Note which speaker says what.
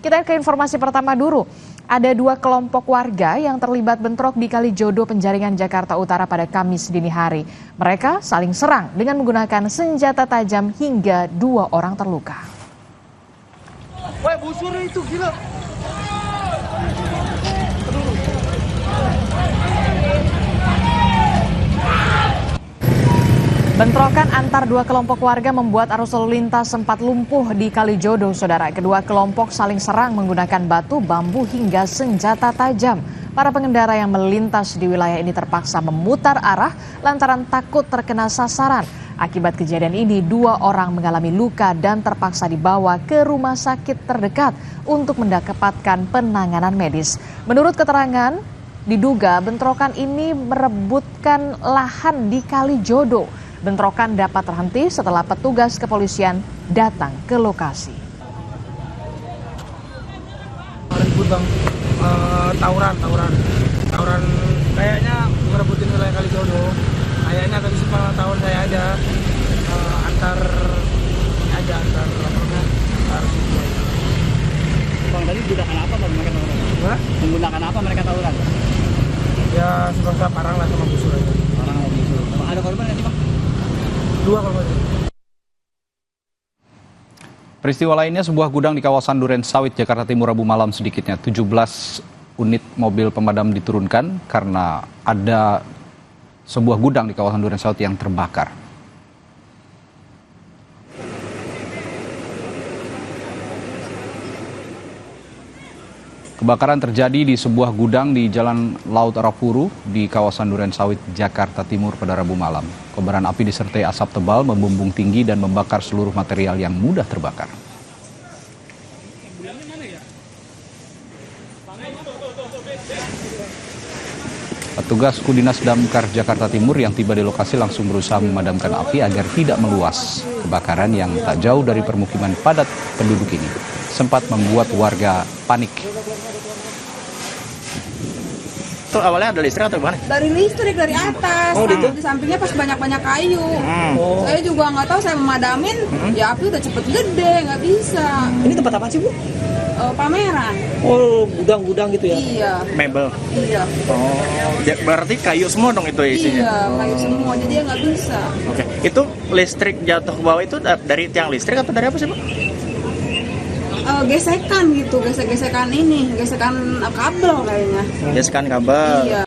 Speaker 1: Kita ke informasi pertama dulu. Ada dua kelompok warga yang terlibat bentrok di Kalijodo, Penjaringan, Jakarta Utara pada Kamis dini hari. Mereka saling serang dengan menggunakan senjata tajam hingga 2 orang terluka.
Speaker 2: Woi, busur itu gila.
Speaker 1: Bentrokan antar dua kelompok warga membuat arus lalu lintas sempat lumpuh di Kalijodo, saudara. Kedua kelompok saling serang menggunakan batu, bambu, hingga senjata tajam. Para pengendara yang melintas di wilayah ini terpaksa memutar arah lantaran takut terkena sasaran. Akibat kejadian ini, 2 orang mengalami luka dan terpaksa dibawa ke rumah sakit terdekat untuk mendapatkan penanganan medis. Menurut keterangan, diduga bentrokan ini merebutkan lahan di Kalijodo. Bentrokan dapat terhenti setelah petugas kepolisian datang ke lokasi.
Speaker 2: Ribut bang, tawuran kayaknya ngerebutin wilayah Kalijodo. Kayaknya tadi sepengetahuan saya ada antar
Speaker 3: Bang, tadi menggunakan apa bang mereka tawuran? Menggunakan apa mereka tawuran?
Speaker 2: Ya sudah parang lah sama busur aja.
Speaker 3: Orang mau busur. Ada korban nggak sih bang?
Speaker 2: 2 korban.
Speaker 4: Peristiwa lainnya, sebuah gudang di kawasan Duren Sawit, Jakarta Timur, Rabu malam sedikitnya 17 unit mobil pemadam diturunkan karena ada sebuah gudang di kawasan Duren Sawit yang terbakar. Kebakaran terjadi di sebuah gudang di Jalan Laut Arafuru di kawasan Duren Sawit, Jakarta Timur pada Rabu malam. Kobaran api disertai asap tebal membumbung tinggi dan membakar seluruh material yang mudah terbakar. Petugas Kudinas Damkar Jakarta Timur yang tiba di lokasi langsung berusaha memadamkan api agar tidak meluas. Kebakaran yang tak jauh dari permukiman padat penduduk ini sempat membuat warga panik.
Speaker 3: Itu awalnya ada listrik atau gimana?
Speaker 5: Dari listrik, dari atas. Di sampingnya pas banyak-banyak kayu. Saya juga nggak tahu, saya memadamin, ya api udah cepet gede, nggak bisa.
Speaker 3: Ini tempat apa sih bu?
Speaker 5: Pameran.
Speaker 3: Oh, gudang-gudang gitu ya?
Speaker 5: Iya.
Speaker 3: Mebel?
Speaker 5: Iya.
Speaker 3: Oh, berarti kayu semua dong itu isinya?
Speaker 5: Iya, kayu semua, jadi ya nggak bisa.
Speaker 3: Oke, itu listrik jatuh ke bawah itu dari tiang listrik atau dari apa sih bu?
Speaker 5: Gesekan gitu, gesekan kabel kayaknya.
Speaker 3: Gesekan kabel.
Speaker 5: Iya.